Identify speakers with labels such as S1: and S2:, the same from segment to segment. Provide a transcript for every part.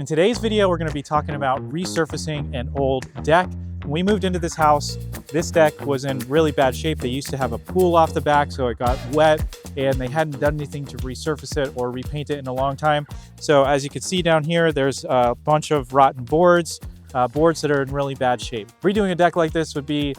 S1: In today's video, we're going to be talking about resurfacing an old deck. When we moved into this house, this deck was in really bad shape. They used to have a pool off the back, so it got wet, and they hadn't done anything to resurface it or repaint it in a long time. So as you can see down here, there's a bunch of rotten boards, boards that are in really bad shape. Redoing a deck like this would be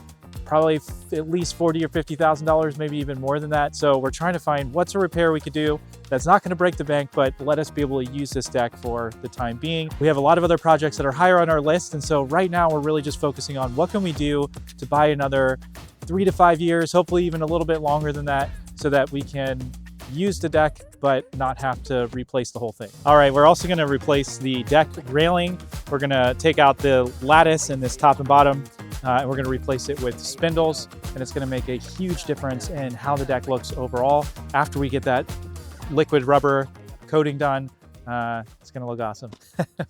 S1: probably at least $40,000 or $50,000, maybe even more than that. So we're trying to find what's a repair we could do that's not going to break the bank, but let us be able to use this deck for the time being. We have a lot of other projects that are higher on our list. And so right now we're really just focusing on what can we do to buy another 3 to 5 years, hopefully even a little bit longer than that, so that we can use the deck but not have to replace the whole thing. All right, we're also going to replace the deck railing. We're going to take out the lattice and this top and bottom, and we're going to replace it with spindles, and it's going to make a huge difference in how the deck looks overall. After we get that liquid rubber coating done, it's going to look awesome.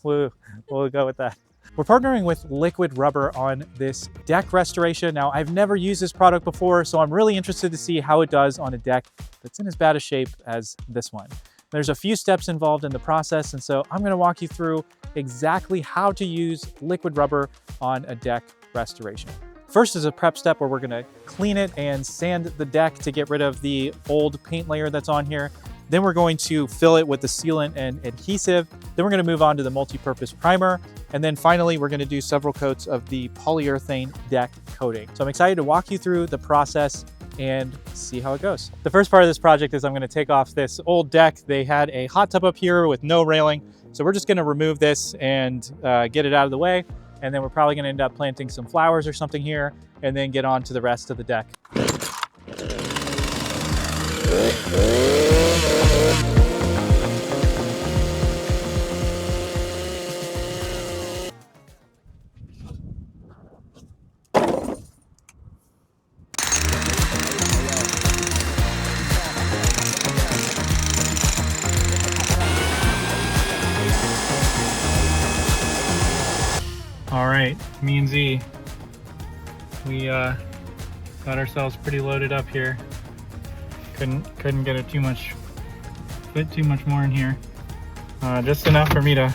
S1: We'll go with that. We're partnering with Liquid Rubber on this deck restoration. Now, I've never used this product before, so I'm really interested to see how it does on a deck that's in as bad a shape as this one. There's a few steps involved in the process, and so I'm going to walk you through exactly how to use liquid rubber on a deck restoration. First is a prep step where we're going to clean it and sand the deck to get rid of the old paint layer that's on here. Then we're going to fill it with the sealant and adhesive. Then we're going to move on to the multi-purpose primer. And then finally, we're going to do several coats of the polyurethane deck coating. So I'm excited to walk you through the process and see how it goes. The first part of this project is I'm going to take off this old deck. They had a hot tub up here with no railing. So we're just going to remove this and get it out of the way. And then we're probably going to end up planting some flowers or something here and then get on to the rest of the deck. All right, me and Z, we got ourselves pretty loaded up here. Couldn't get it fit too much more in here. Just enough for me to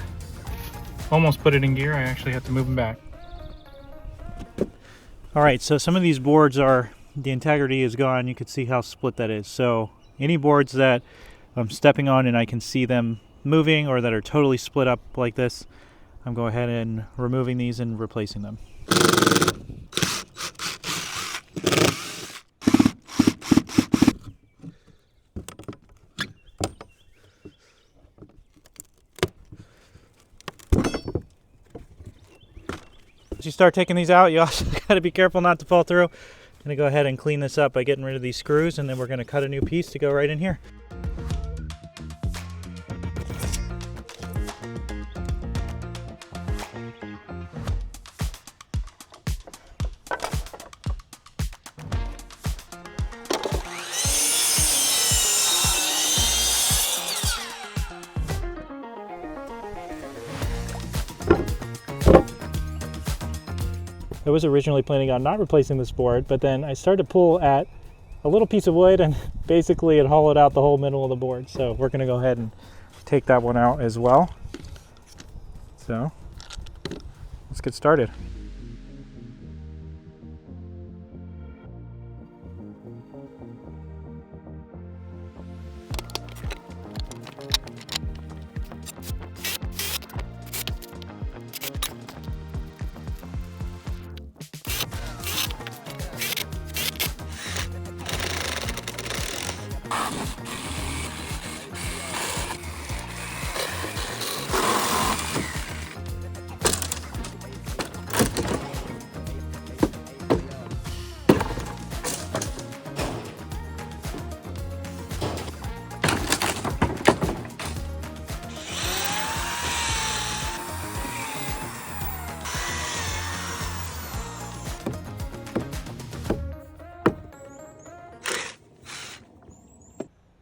S1: almost put it in gear. I actually had to move them back. All right, so some of these boards the integrity is gone. You can see how split that is. So any boards that I'm stepping on and I can see them moving or that are totally split up like this, I'm going ahead and removing these and replacing them. As you start taking these out, you also got to be careful not to fall through. I'm going to go ahead and clean this up by getting rid of these screws, and then we're going to cut a new piece to go right in here. I was originally planning on not replacing this board, but then I started to pull at a little piece of wood and basically it hollowed out the whole middle of the board. So we're going to go ahead and take that one out as well. So let's get started.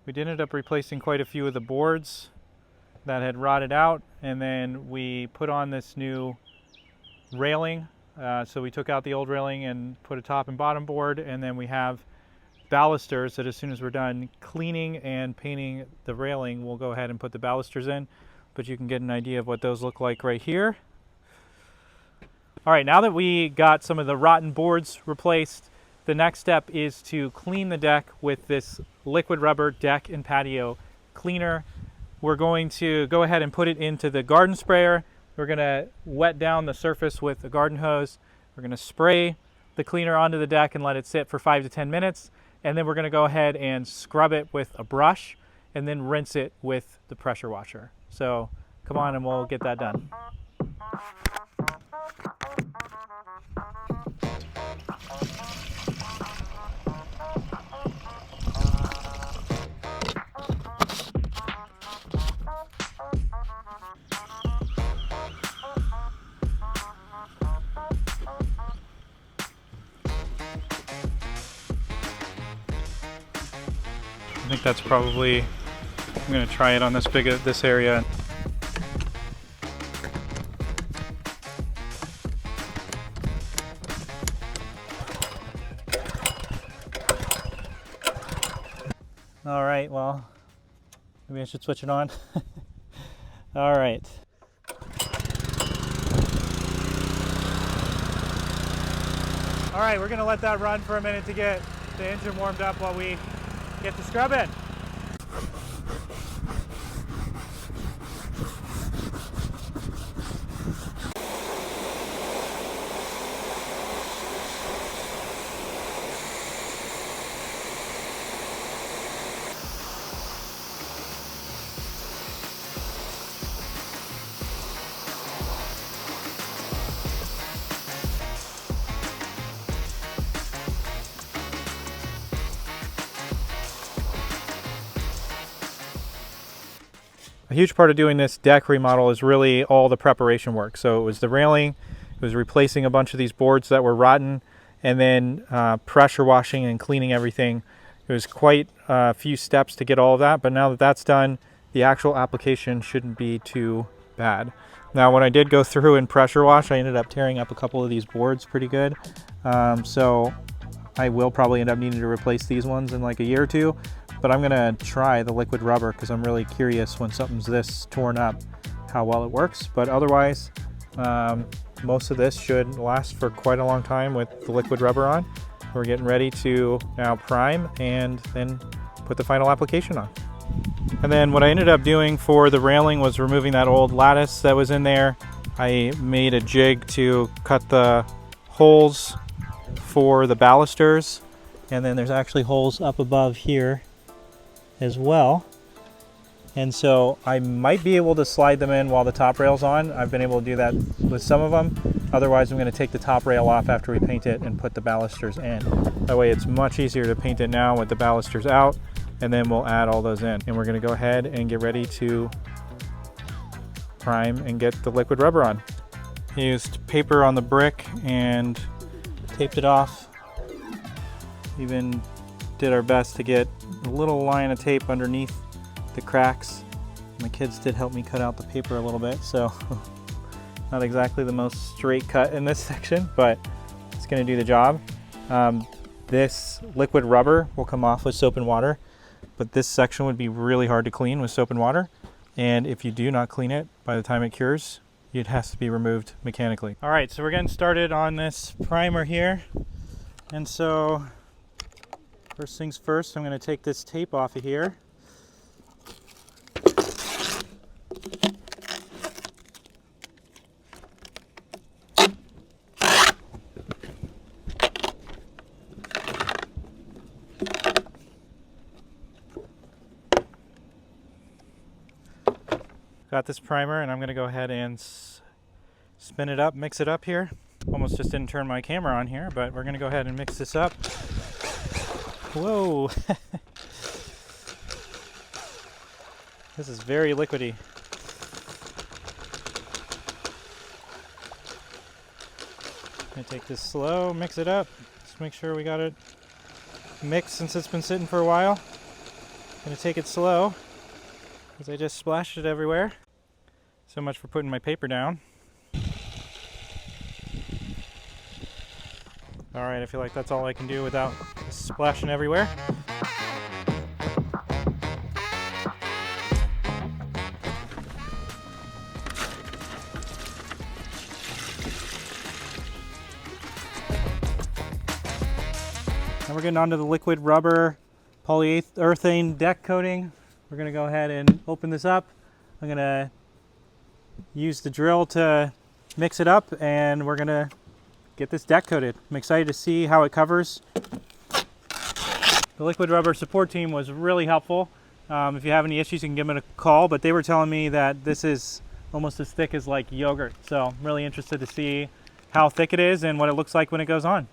S1: We ended up replacing quite a few of the boards that had rotted out, and then we put on this new railing. So we took out the old railing and put a top and bottom board, and then we have balusters that as soon as we're done cleaning and painting the railing, we'll go ahead and put the balusters in. but you can get an idea of what those look like right here. All right, now that we got some of the rotten boards replaced, the next step is to clean the deck with this liquid rubber deck and patio cleaner. We're going to go ahead and put it into the garden sprayer. We're gonna wet down the surface with a garden hose. We're gonna spray the cleaner onto the deck and let it sit for 5 to 10 minutes. And then we're gonna go ahead and scrub it with a brush and then rinse it with the pressure washer. So come on and we'll get that done. I think that's probably, I'm going to try it on this area. All right, well, maybe I should switch it on. All right. All right, we're going to let that run for a minute to get the engine warmed up while we get to scrubbing. A huge part of doing this deck remodel is really all the preparation work. So it was the railing, it was replacing a bunch of these boards that were rotten, and then pressure washing and cleaning everything. It was quite a few steps to get all of that, but now that that's done, the actual application shouldn't be too bad. Now when I did go through and pressure wash, I ended up tearing up a couple of these boards pretty good. So I will probably end up needing to replace these ones in like a year or two. But I'm gonna try the liquid rubber because I'm really curious when something's this torn up how well it works. But otherwise, most of this should last for quite a long time with the liquid rubber on. We're getting ready to now prime and then put the final application on. And then what I ended up doing for the railing was removing that old lattice that was in there. I made a jig to cut the holes for the balusters, and then there's actually holes up above here as well, and so I might be able to slide them in while the top rail's on. I've been able to do that with some of them. Otherwise I'm going to take the top rail off after we paint it and put the balusters in. That way it's much easier to paint it now with the balusters out, and then we'll add all those in. And we're going to go ahead and get ready to prime and get the liquid rubber on. I used paper on the brick and taped it off. Even did our best to get a little line of tape underneath the cracks. My kids did help me cut out the paper a little bit, so not exactly the most straight cut in this section, but it's going to do the job. This liquid rubber will come off with soap and water, but this section would be really hard to clean with soap and water, and if you do not clean it by the time it cures, it has to be removed mechanically. All right, so we're getting started on this primer here, and so first things first, I'm going to take this tape off of here. Got this primer, and I'm going to go ahead and spin it up, mix it up here. Almost just didn't turn my camera on here, but we're going to go ahead and mix this up. Whoa! This is very liquidy. I'm gonna take this slow, mix it up. Just make sure we got it mixed since it's been sitting for a while. I'm gonna take it slow because I just splashed it everywhere. So much for putting my paper down. All right, I feel like that's all I can do without splashing everywhere. Now we're getting onto the liquid rubber polyurethane deck coating. We're gonna go ahead and open this up. I'm gonna use the drill to mix it up, and we're gonna get this deck coated. I'm excited to see how it covers. The liquid rubber support team was really helpful. If you have any issues, you can give them a call, but they were telling me that this is almost as thick as like yogurt. So I'm really interested to see how thick it is and what it looks like when it goes on.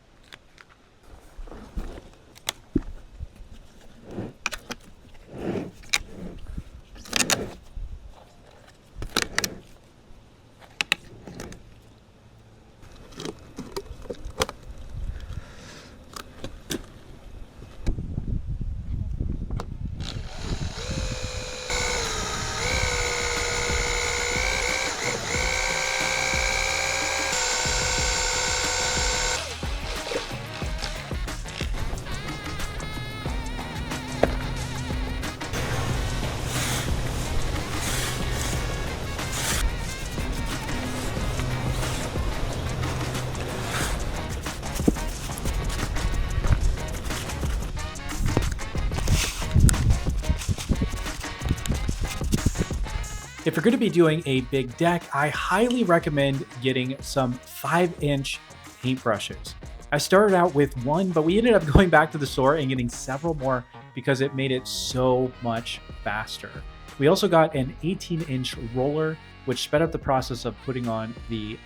S1: If you're going to be doing a big deck, I highly recommend getting some 5-inch paintbrushes. I started out with one, but we ended up going back to the store and getting several more because it made it so much faster. We also got an 18-inch roller, which sped up the process of putting on the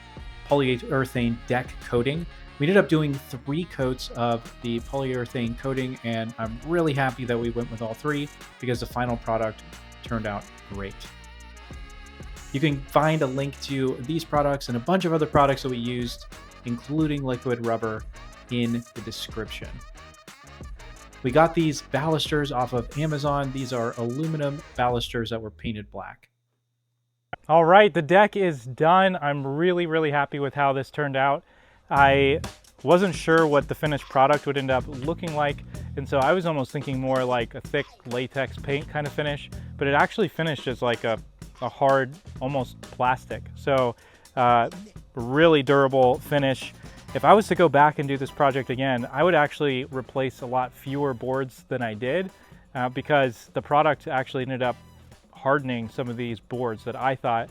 S1: polyurethane deck coating. We ended up doing 3 coats of the polyurethane coating, and I'm really happy that we went with all 3 because the final product turned out great. You can find a link to these products and a bunch of other products that we used, including liquid rubber, in the description. We got these balusters off of Amazon. These are aluminum balusters that were painted black. All right, the deck is done. I'm really, really happy with how this turned out. I wasn't sure what the finished product would end up looking like, and so I was almost thinking more like a thick latex paint kind of finish, but it actually finished as like a hard, almost plastic. So really durable finish. If I was to go back and do this project again, I would actually replace a lot fewer boards than I did because the product actually ended up hardening some of these boards that I thought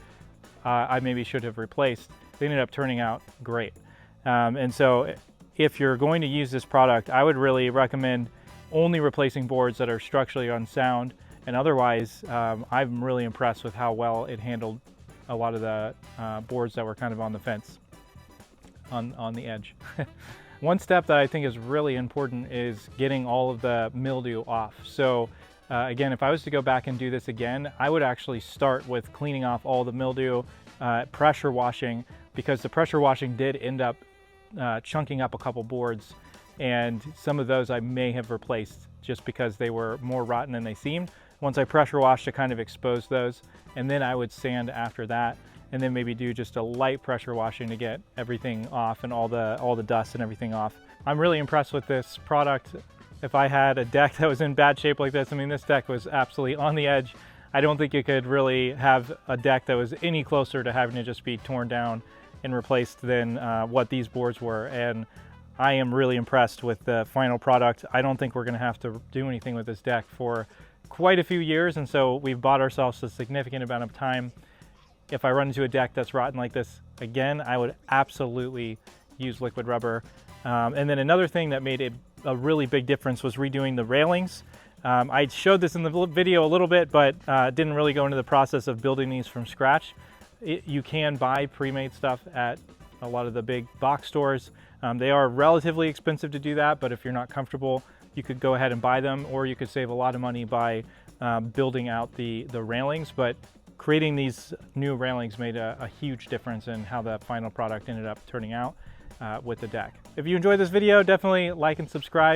S1: I maybe should have replaced. They ended up turning out great. And so if you're going to use this product, I would really recommend only replacing boards that are structurally unsound. And otherwise, I'm really impressed with how well it handled a lot of the boards that were kind of on the fence, on the edge. One step that I think is really important is getting all of the mildew off. So again, if I was to go back and do this again, I would actually start with cleaning off all the mildew, pressure washing, because the pressure washing did end up chunking up a couple boards, and some of those I may have replaced just because they were more rotten than they seemed. Once I pressure washed to kind of expose those, and then I would sand after that, and then maybe do just a light pressure washing to get everything off and all the dust and everything off. I'm really impressed with this product. If I had a deck that was in bad shape like this, I mean, this deck was absolutely on the edge. I don't think you could really have a deck that was any closer to having to just be torn down and replaced than what these boards were. And I am really impressed with the final product. I don't think we're gonna have to do anything with this deck for quite a few years, and so we've bought ourselves a significant amount of time. If I run into a deck that's rotten like this again, I would absolutely use liquid rubber. And then another thing that made a really big difference was redoing the railings. I showed this in the video a little bit, but didn't really go into the process of building these from scratch. You can buy pre-made stuff at a lot of the big box stores. They are relatively expensive to do that, but if you're not comfortable, you could go ahead and buy them, or you could save a lot of money by building out the railings. But creating these new railings made a huge difference in how the final product ended up turning out with the deck. If you enjoyed this video, definitely like and subscribe.